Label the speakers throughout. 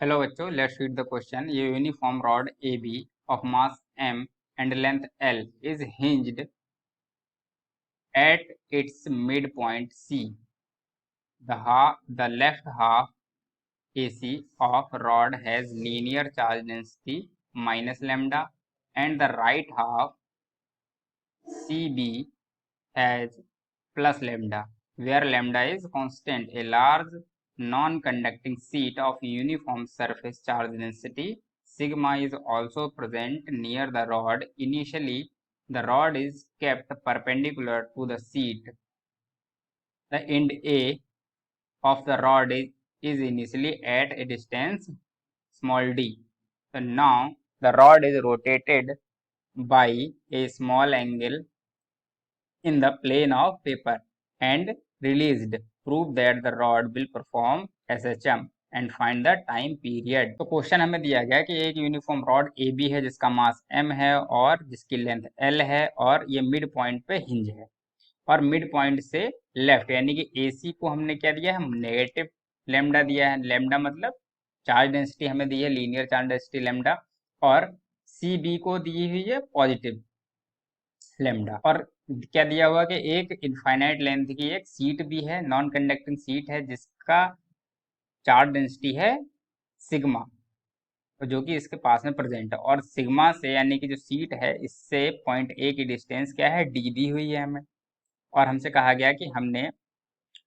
Speaker 1: Hello बच्चों, let's read the question. ये uniform rod A B of mass m and length l is hinged at its midpoint C. The left half AC of rod has linear charge density minus lambda and the right half CB has plus lambda, where lambda is constant. A large non-conducting sheet of uniform surface charge density sigma is also present near the rod. Initially, the rod is kept perpendicular to the sheet. The end A of the rod is initially at a distance small d. So now the rod is rotated by a small angle in the plane of paper and released. Prove that the rod will perform SHM and find the time period. तो question हमें दिया गया कि एक uniform rod A B है जिसका मास m है और जिसकी लेंथ l है और ये मिड पॉइंट पे हिंज है और मिड पॉइंट से लेफ्ट यानी कि AC को हमने क्या दिया है, नेगेटिव लेमडा दिया है। लेमडा मतलब चार्ज डेंसिटी हमें दी है, लीनियर चार्ज डेंसिटी लेमडा, और CB को दी हुई है पॉजिटिव लेमडा। और क्या दिया हुआ कि एक इनफाइनाइट लेंथ की एक सीट भी है, नॉन कंडक्टिंग सीट है जिसका चार्ज डेंसिटी है सिग्मा, जो कि इसके पास में प्रेजेंट है। और सिग्मा से यानी कि जो सीट है इससे पॉइंट ए की डिस्टेंस क्या है, डी दी हुई है हमें। और हमसे कहा गया कि हमने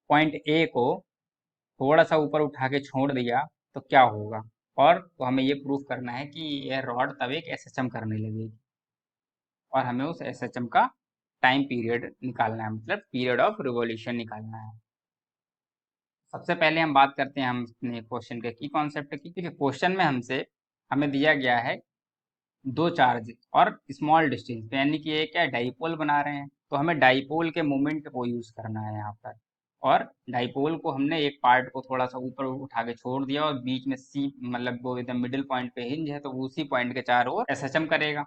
Speaker 1: पॉइंट ए को थोड़ा सा ऊपर उठा के छोड़ दिया तो क्या होगा, और तो हमें ये प्रूफ करना है कि यह रॉड तब एक एसएचएम करने लगेगी और हमें उस एसएचएम का टाइम पीरियड निकालना है, मतलब पीरियड ऑफ रिवॉल्यूशन निकालना है। सबसे पहले हम बात करते हैं हम अपने क्वेश्चन के की कॉन्सेप्ट की। ठीक है, क्वेश्चन में हमें दिया गया है दो चार्ज और स्मॉल डिस्टेंस पे, यानी कि ये क्या डाइपोल बना रहे हैं, तो हमें डाइपोल के मोमेंट को यूज करना है यहाँ पर। और डाइपोल को हमने एक पार्ट को थोड़ा सा ऊपर उठा के छोड़ दिया और बीच में सी मतलब वो एकदम मिडिल पॉइंट पे हिंज है, तो उसी पॉइंट के चारों ओर एसएचएम करेगा।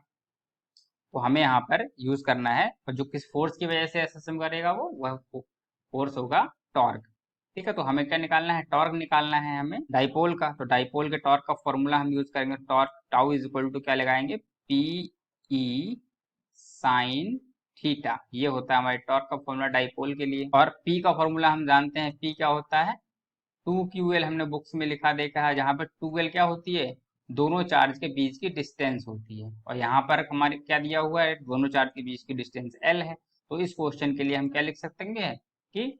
Speaker 1: तो हमें यहाँ पर यूज करना है, और जो किस फोर्स की वजह से एसएसएम करेगा वह फोर्स होगा टॉर्क। ठीक है, तो हमें क्या निकालना है, टॉर्क निकालना है हमें डाइपोल का। तो डाइपोल के टॉर्क का फॉर्मूला हम यूज करेंगे, torque tau is equal to क्या लगाएंगे, पी ई साइन थीटा। ये होता है हमारे टॉर्क का फॉर्मूला डाइपोल के लिए। और पी का फॉर्मूला हम जानते हैं, पी क्या होता है, 2QL हमने बुक्स में लिखा देखा है, जहाँ पर 2L क्या होती है, दोनों चार्ज के बीच की डिस्टेंस होती है। और यहाँ पर हमारे क्या दिया हुआ है, दोनों चार्ज के बीच की डिस्टेंस L है। तो इस क्वेश्चन के लिए हम क्या लिख सकते हैं कि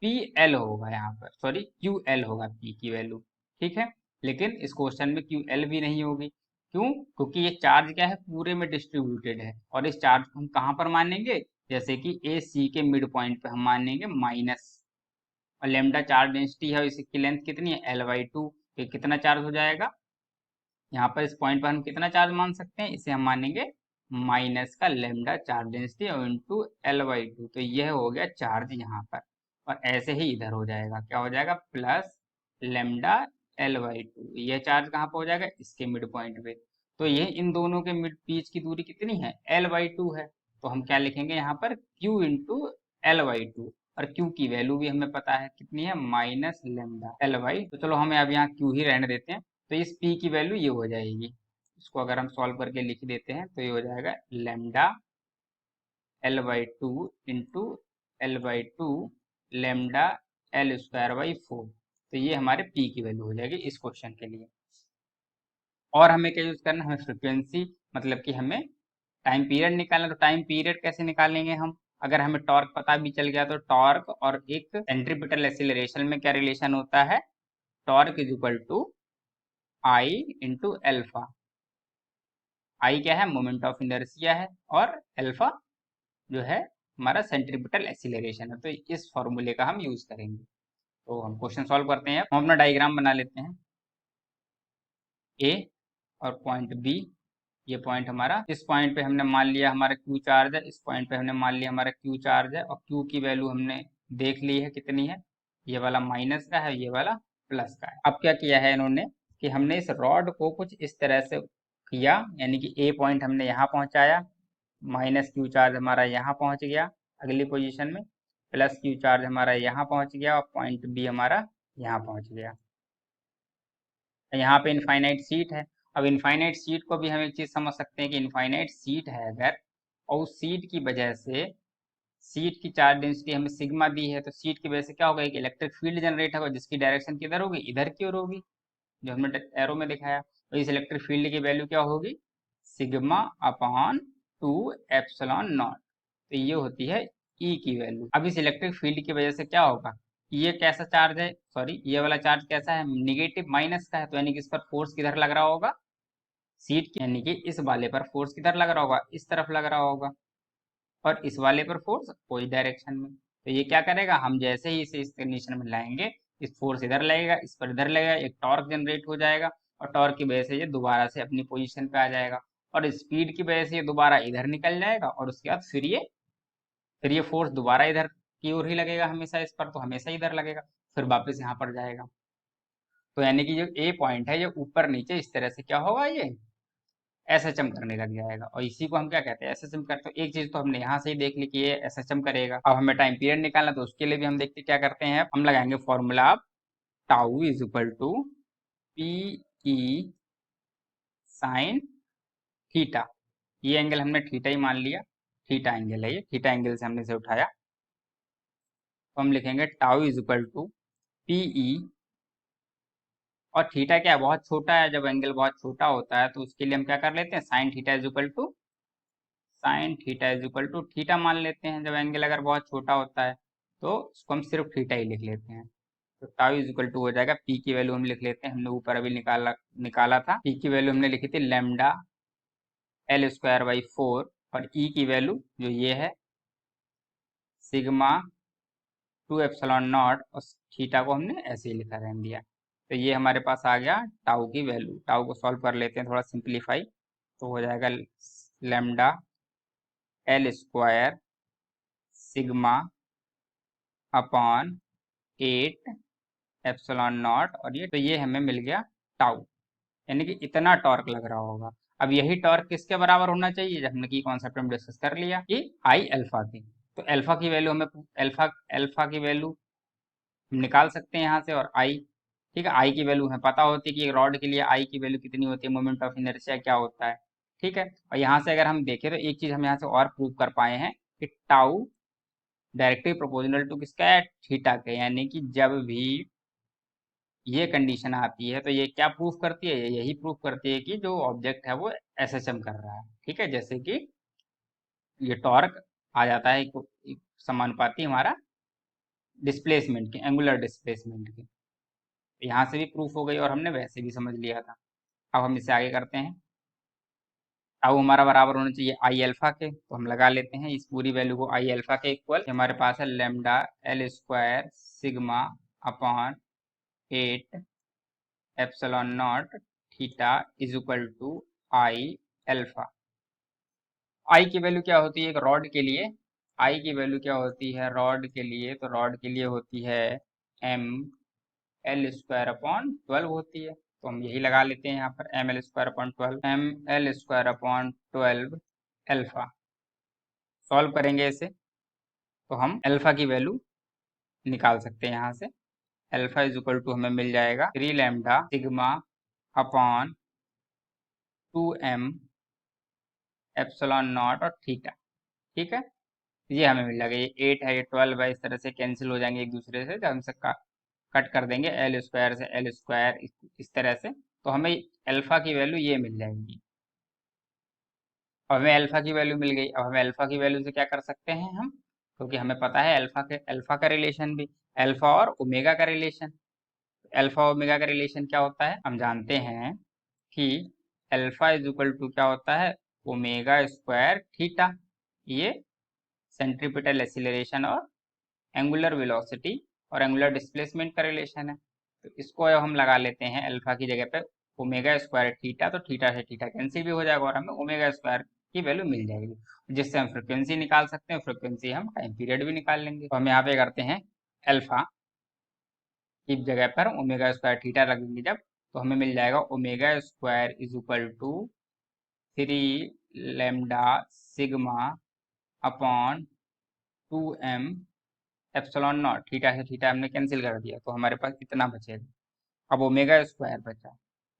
Speaker 1: PL होगा, यहाँ पर सॉरी QL होगा P की वैल्यू। ठीक है, लेकिन इस क्वेश्चन में QL भी नहीं होगी। क्यों? क्योंकि ये चार्ज क्या है, पूरे में डिस्ट्रीब्यूटेड है। और इस चार्ज को हम कहाँ पर मानेंगे, जैसे कि AC के मिड पॉइंट पे हम मानेंगे माइनस, और लेमडा चार्ज डेंसिटी है और इसकी लेंथ कितनी है, L/2। तो कितना चार्ज हो जाएगा, यहाँ पर इस पॉइंट पर हम कितना चार्ज मान सकते हैं, इसे हम मानेंगे माइनस का लेमडा चार्ज डेंसिटी और इंटू L/2। तो यह हो गया चार्ज यहाँ पर, और ऐसे ही इधर हो जाएगा, क्या हो जाएगा, प्लस लेमडा L/2। यह चार्ज कहाँ पर हो जाएगा, इसके मिड पॉइंट पे। तो ये इन दोनों के मिड बीच की दूरी कितनी है, L/2 है। तो हम क्या लिखेंगे यहाँ पर, Q इंटू L/2। और Q की वैल्यू भी हमें पता है कितनी है, माइनस लेमडा L/2। तो चलो हमें अब यहाँ Q ही रहने देते हैं। तो इस P की वैल्यू ये हो जाएगी, इसको अगर हम सॉल्व करके लिख देते हैं तो ये हो जाएगा lambda L/2 into L/2 lambda L²/4। तो ये हमारे P की वैल्यू हो जाएगी इस क्वेश्चन के लिए। और हमें क्या यूज करना है, हमें फ्रिक्वेंसी मतलब कि हमें टाइम पीरियड निकालना। तो टाइम पीरियड कैसे निकालेंगे हम, अगर हमें टॉर्क पता भी चल गया तो टॉर्क और एक सेंट्रीपिटल एक्सीलरेशन में क्या रिलेशन होता है, torque is equal to I into alpha. I क्या है, मोमेंट ऑफ इनर्शिया है, और अल्फा जो है हमारा सेंट्रीपिटल एक्सीलरेशन है। तो इस फॉर्मूले का हम यूज करेंगे। तो हम क्वेश्चन सॉल्व करते हैं, हम अपना डायग्राम बना लेते हैं। ए और पॉइंट बी, ये पॉइंट हमारा, इस पॉइंट पे हमने मान लिया हमारा Q चार्ज है, इस पॉइंट पे हमने मान लिया हमारा Q चार्ज है, और Q की वैल्यू हमने देख ली है कितनी है, ये वाला माइनस का है, ये वाला प्लस का है। अब क्या किया है इन्होंने कि हमने इस रॉड को कुछ इस तरह से किया, यानी कि ए पॉइंट हमने यहाँ पहुंचाया, माइनस Q चार्ज हमारा यहाँ पहुंच गया अगली पोजीशन में, प्लस Q चार्ज हमारा यहाँ पहुंच गया, और पॉइंट बी हमारा यहाँ पहुंच गया। यहाँ पे इनफाइनाइट सीट है। अब इनफाइनाइट सीट को भी हम एक चीज समझ सकते हैं कि इनफाइनाइट सीट है अगर, और उस सीट की वजह से सीट की चार्ज डेंसिटी हमें सिग्मा दी है, तो सीट की वजह से क्या होगा, एक इलेक्ट्रिक फील्ड जनरेट होगा जिसकी डायरेक्शन किधर होगी, इधर की ओर होगी, जो हमने एरो में दिखाया। तो इस इलेक्ट्रिक फील्ड की वैल्यू क्या होगी, सिग्मा अपॉन 2 एप्सिलॉन नॉट। तो ये होती है ई की वैल्यू। अब इस इलेक्ट्रिक फील्ड की वजह से क्या होगा, ये कैसा चार्ज है, सॉरी ये वाला चार्ज कैसा है, नेगेटिव माइनस का है, तो यानी कि इस पर फोर्स किधर लग रहा होगा, सीट यानी कि इस वाले पर फोर्स किधर लग रहा होगा, इस तरफ लग रहा होगा, और इस वाले पर फोर्स कोई डायरेक्शन में। तो ये क्या करेगा, हम जैसे ही इसे इस कंडीशन में लाएंगे, इस फोर्स इधर लगेगा, इस पर इधर लगेगा, एक टॉर्क जनरेट हो जाएगा, और टॉर्क की वजह से ये दोबारा से अपनी पोजीशन पे आ जाएगा, और स्पीड की वजह से ये दोबारा इधर निकल जाएगा, और उसके बाद फिर ये फोर्स दोबारा इधर की ओर ही लगेगा हमेशा, इस पर तो हमेशा इधर लगेगा, फिर वापस यहाँ पर जाएगा। तो यानी कि जो ए पॉइंट है ये ऊपर नीचे इस तरह से क्या होगा, ये एसएचएम करने लग जाएगा, और इसी को हम क्या कहते हैं, एसएचएम करते हैं। एक चीज तो हमने यहाँ से ही देख ली कि ये एसएचएम करेगा। अब हमें टाइम पीरियड निकालना, तो उसके लिए भी हम देखते क्या करते हैं, हम लगाएंगे formula, tau is equal to P E sine theta. ये एंगल हमने थीटा ही मान लिया, थीटा एंगल है ये, थीटा एंगल से हमने इसे उठाया, तो हम लिखेंगे tau is equal to P E, और थीटा क्या है, बहुत छोटा है, जब एंगल बहुत छोटा होता है तो उसके लिए हम क्या कर लेते हैं, sine theta is equal to theta मान लेते हैं, जब एंगल अगर बहुत छोटा होता है तो उसको हम सिर्फ थीटा ही लिख लेते हैं। तो टाउ इज इक्वल टू हो जाएगा, पी की वैल्यू हम लिख लेते हैं, हमने ऊपर अभी निकाला निकाला था, पी की वैल्यू हमने लिखी थी लेमडा L²/4, और ई की वैल्यू जो ये है सिग्मा 2 एप्सिलॉन नॉट, और थीटा को हमने ऐसे ही लिखा रहने दिया। तो ये हमारे पास आ गया टाउ की वैल्यू। टाउ को सॉल्व कर लेते हैं थोड़ा सिंप्लीफाई, तो हो जाएगा lambda L² sigma upon 8 epsilon not, और ये तो ये हमें मिल गया टाउ, यानी कि इतना टॉर्क लग रहा होगा। अब यही टॉर्क किसके बराबर होना चाहिए, जब हमने की कॉन्सेप्ट में डिस्कस कर लिया कि आई अल्फा की। तो अल्फा की वैल्यू हमें अल्फा अल्फा की वैल्यू हम निकाल सकते हैं यहाँ से, और आई, ठीक है, आई की वैल्यू हमें पता होती है कि एक रॉड के लिए आई की वैल्यू कितनी होती है, मोमेंट ऑफ इनर्शिया क्या होता है, ठीक है। और यहाँ से अगर हम देखें तो एक चीज हम यहाँ से और प्रूव कर पाए हैं कि टाउ डायरेक्टली प्रोपोर्शनल टू किसका है, थीटा के, यानी कि जब भी ये कंडीशन आती है तो ये क्या प्रूफ करती है, ये यही प्रूफ करती है कि जो ऑब्जेक्ट है वो एसएचएम कर रहा है, ठीक है। जैसे कि ये टॉर्क आ जाता है एक समानुपाती हमारा डिस्प्लेसमेंट के, एंगुलर डिस्प्लेसमेंट के। तो यहाँ से भी प्रूफ हो गई, और हमने वैसे भी समझ लिया था। अब हम इसे आगे करते हैं। अब हमारा बराबर होना चाहिए आई अल्फा के, तो हम लगा लेते हैं इस पूरी वैल्यू को आई अल्फा के इक्वल, हमारे पास है lambda L² sigma upon 8 epsilon naught theta is equal to I alpha. I की वैल्यू क्या होती है एक रॉड के लिए, आई की वैल्यू क्या होती है रॉड के लिए, तो रॉड के लिए होती है ML² अपॉन 12 होती है, तो हम यही लगा लेते हैं यहाँ पर ML² अपॉन 12 अल्फा। सॉल्व करेंगे इसे तो हम अल्फा की वैल्यू निकाल सकते हैं यहाँ से। अल्फा इज इक्वल टू हमें मिल जाएगा 3 lambda sigma upon 2m epsilon not और थीटा, ठीक है। ये हमें मिल जाएगा, ये 8 है, ये 12 है, इस तरह से कैंसिल हो जाएंगे एक दूसरे से, जब हम इसका कट कर देंगे L² से L², इस तरह से, तो हमें अल्फा की वैल्यू ये मिल जाएगी। अब हमें अल्फा की वैल्यू मिल गई, अब हमें अल्फा की वैल्यू से क्या कर सकते हैं हम, क्योंकि हमें पता है अल्फा का रिलेशन भी, अल्फा और ओमेगा का रिलेशन। अल्फा ओमेगा का रिलेशन क्या होता है, हम जानते हैं कि अल्फा इज इक्वल टू क्या होता है, ओमेगा² थीटा। ये सेंट्रीपिटल एक्सीलरेशन और एंगुलर वेलोसिटी और एंगुलर डिस्प्लेसमेंट का रिलेशन है। तो इसको अब हम लगा लेते हैं अल्फा की जगह पे ओमेगा² थीटा, तो थीटा से थीटा कैंसिल भी हो जाएगा, और हमें ओमेगा² की वैल्यू मिल जाएगी, जिससे हम फ्रिक्वेंसी निकाल सकते हैं, फ्रिक्वेंसी हम टाइम पीरियड भी निकाल लेंगे। तो हम यहाँ पे करते हैं अल्फा की जगह पर ओमेगा² थीटा रखेंगे जब, तो हमें मिल जाएगा omega is equal to 3 lambda sigma upon 2m epsilon naught, theta से थीटा हमने कैंसिल कर दिया, तो हमारे पास कितना बचेगा, अब ओमेगा² बचा,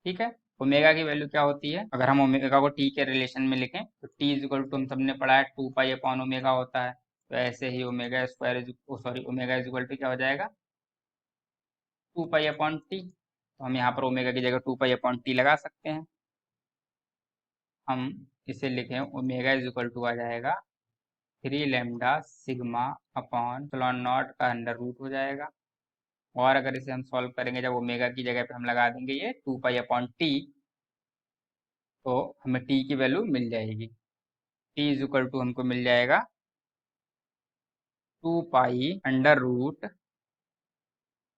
Speaker 1: ठीक है। ओमेगा की वैल्यू क्या होती है, अगर हम ओमेगा को टी के रिलेशन में लिखें तो टी इज इक्वल टू हम सबने पढ़ा है 2 पाई अपॉन ओमेगा होता है, तो ऐसे ही omega square is sorry omega is equal to क्या हो जाएगा 2 पाई अपॉन टी। तो हम यहाँ पर ओमेगा की जगह 2 पाई अपॉन टी लगा सकते हैं। हम इसे लिखें ओमेगा इज इक्वल टू आ जाएगा 3 lambda sigma upon epsilon not का अंडर रूट हो जाएगा। और अगर इसे हम सॉल्व करेंगे जब ओमेगा की जगह पे हम लगा देंगे ये 2 पाई अपॉन टी, तो हमें टी की वैल्यू मिल जाएगी। टी इज इक्वल टू हमको मिल जाएगा 2 pi under root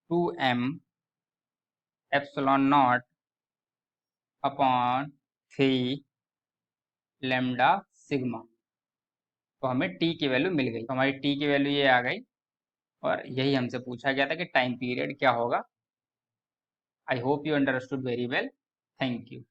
Speaker 1: 2m epsilon naught upon 3 lambda sigma. तो हमें टी की वैल्यू मिल गई, तो हमारी टी की वैल्यू ये आ गई। और यही हमसे पूछा गया था कि टाइम पीरियड क्या होगा। I hope you understood very well. Thank you.